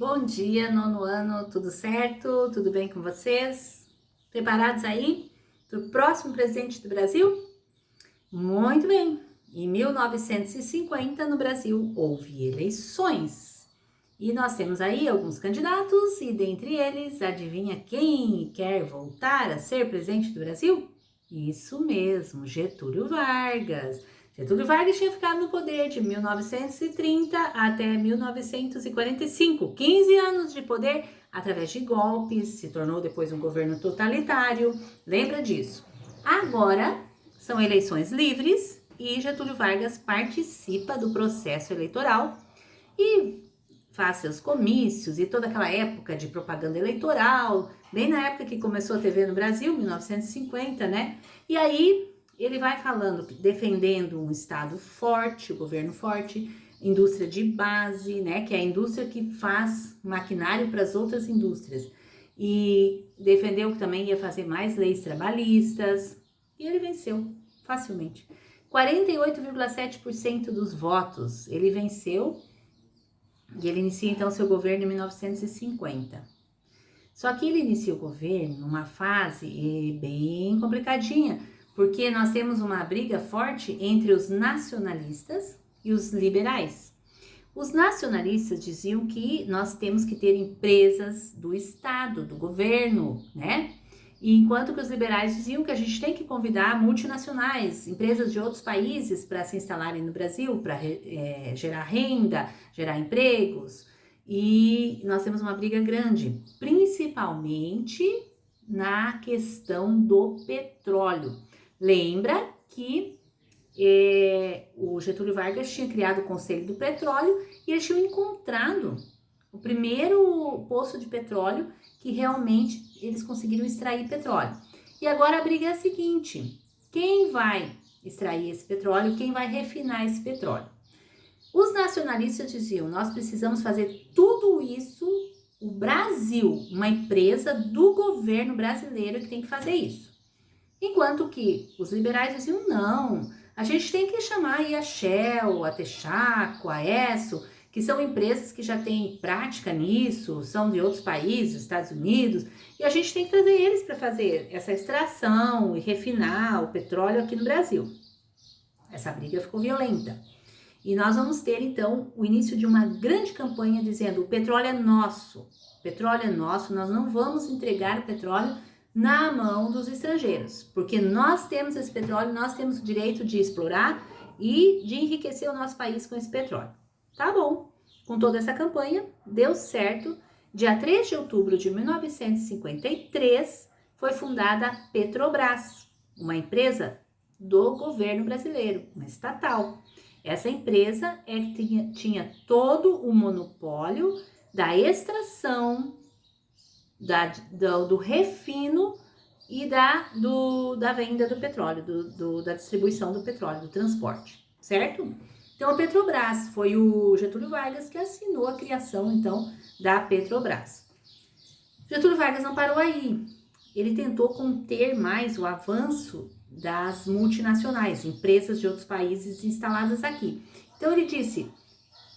Bom dia, nono ano, tudo certo? Tudo bem com vocês? Preparados aí para o próximo presidente do Brasil? Muito bem! Em 1950, no Brasil, houve eleições. E nós temos aí alguns candidatos, e dentre eles, adivinha quem quer voltar a ser presidente do Brasil? Isso mesmo, Getúlio Vargas. Getúlio Vargas tinha ficado no poder de 1930 até 1945, 15 anos de poder através de golpes, se tornou depois um governo totalitário, lembra disso. Agora são eleições livres e Getúlio Vargas participa do processo eleitoral e faz seus comícios e toda aquela época de propaganda eleitoral, bem na época que começou a TV no Brasil, 1950, né? E aí ele vai falando, defendendo um Estado forte, o governo forte, indústria de base, né? Que é a indústria que faz maquinário para as outras indústrias. E defendeu que também ia fazer mais leis trabalhistas. E ele venceu facilmente. 48,7% dos votos. Ele venceu e ele inicia então seu governo em 1950. Só que ele inicia o governo numa fase bem complicadinha, porque nós temos uma briga forte entre os nacionalistas e os liberais. Os nacionalistas diziam que nós temos que ter empresas do Estado, do governo, né? E enquanto que os liberais diziam que a gente tem que convidar multinacionais, empresas de outros países para se instalarem no Brasil, para gerar renda, gerar empregos. E nós temos uma briga grande, principalmente na questão do petróleo. Lembra que o Getúlio Vargas tinha criado o Conselho do Petróleo e eles tinham encontrado o primeiro poço de petróleo que realmente eles conseguiram extrair petróleo. E agora a briga é a seguinte: quem vai extrair esse petróleo, quem vai refinar esse petróleo? Os nacionalistas diziam, nós precisamos fazer tudo isso, o Brasil, uma empresa do governo brasileiro que tem que fazer isso. Enquanto que os liberais diziam, não, a gente tem que chamar aí a Shell, a Texaco, a Esso, que são empresas que já têm prática nisso, são de outros países, Estados Unidos, e a gente tem que trazer eles para fazer essa extração e refinar o petróleo aqui no Brasil. Essa briga ficou violenta. E nós vamos ter, então, o início de uma grande campanha dizendo, o petróleo é nosso, nós não vamos entregar o petróleo na mão dos estrangeiros, porque nós temos esse petróleo, nós temos o direito de explorar e de enriquecer o nosso país com esse petróleo. Tá bom, com toda essa campanha, deu certo. Dia 3 de outubro de 1953, foi fundada a Petrobras, uma empresa do governo brasileiro, uma estatal. Essa empresa tinha todo o monopólio da extração, do refino e da venda do petróleo, da distribuição do petróleo, do transporte, certo? Então, a Petrobras, foi o Getúlio Vargas que assinou a criação, então, da Petrobras. Getúlio Vargas não parou aí. Ele tentou conter mais o avanço das multinacionais, empresas de outros países instaladas aqui. Então, ele disse,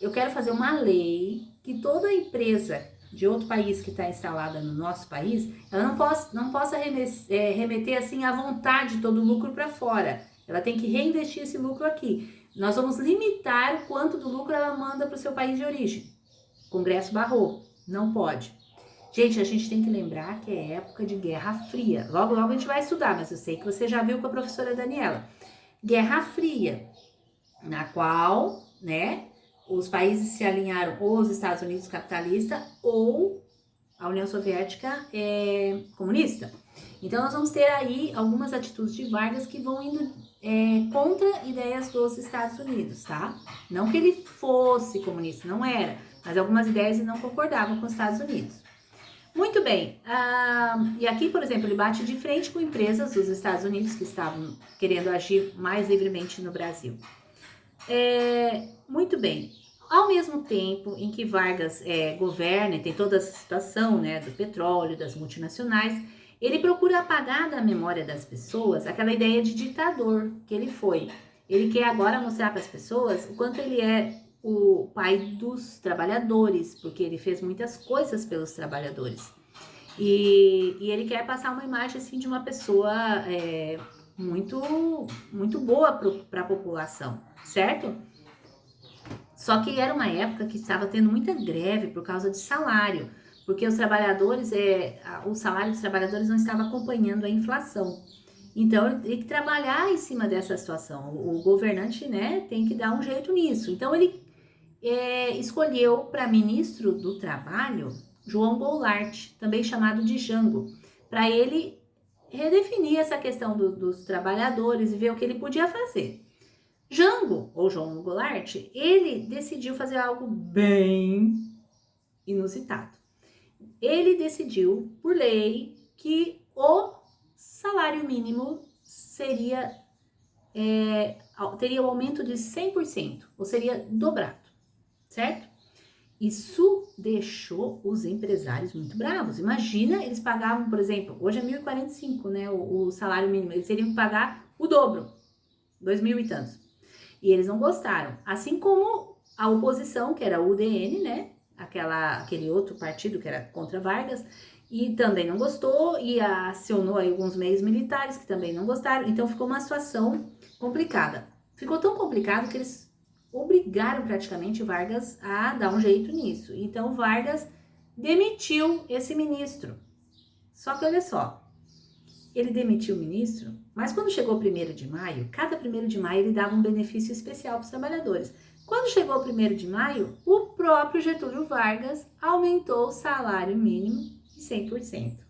eu quero fazer uma lei que toda empresa de outro país que está instalada no nosso país, ela não possa remeter assim à vontade todo o lucro para fora. Ela tem que reinvestir esse lucro aqui. Nós vamos limitar o quanto do lucro ela manda para o seu país de origem. O Congresso barrou, não pode. Gente, a gente tem que lembrar que é época de Guerra Fria. Logo, logo a gente vai estudar, mas eu sei que você já viu com a professora Daniela. Guerra Fria, na qual, né, os países se alinharam, ou os Estados Unidos capitalista, ou a União Soviética comunista. Então, nós vamos ter aí algumas atitudes de Vargas que vão indo contra ideias dos Estados Unidos, tá? Não que ele fosse comunista, não era, mas algumas ideias ele não concordavam com os Estados Unidos. Muito bem, e aqui, por exemplo, ele bate de frente com empresas dos Estados Unidos que estavam querendo agir mais livremente no Brasil. Muito bem, ao mesmo tempo em que Vargas governa e tem toda essa situação, né, do petróleo, das multinacionais, ele procura apagar da memória das pessoas aquela ideia de ditador que ele foi. Ele quer agora mostrar para as pessoas o quanto ele é o pai dos trabalhadores, porque ele fez muitas coisas pelos trabalhadores. E ele quer passar uma imagem assim de uma pessoa muito, muito boa para a população, certo? Só que era uma época que estava tendo muita greve por causa de salário, porque os trabalhadores, o salário dos trabalhadores não estava acompanhando a inflação. Então, ele tem que trabalhar em cima dessa situação. O governante, né, tem que dar um jeito nisso. Então, ele escolheu para ministro do Trabalho João Goulart, também chamado de Jango, para ele redefinir essa questão dos trabalhadores e ver o que ele podia fazer. Jango, ou João Goulart, ele decidiu fazer algo bem inusitado. Ele decidiu, por lei, que o salário mínimo teria o aumento de 100%, ou seria dobrado, certo? Isso deixou os empresários muito bravos. Imagina, eles pagavam, por exemplo, hoje é 1.045, né, o salário mínimo, eles teriam que pagar o dobro, 2.000 e tantos. E eles não gostaram. Assim como a oposição, que era o UDN, né, aquele outro partido que era contra Vargas, e também não gostou, e acionou aí alguns meios militares que também não gostaram. Então ficou uma situação complicada. Ficou tão complicado que eles obrigaram praticamente Vargas a dar um jeito nisso. Então Vargas demitiu esse ministro. Só que olha só, ele demitiu o ministro, mas quando chegou o 1º de maio, cada 1º de maio ele dava um benefício especial para os trabalhadores. Quando chegou o 1º de maio, o próprio Getúlio Vargas aumentou o salário mínimo em 100%.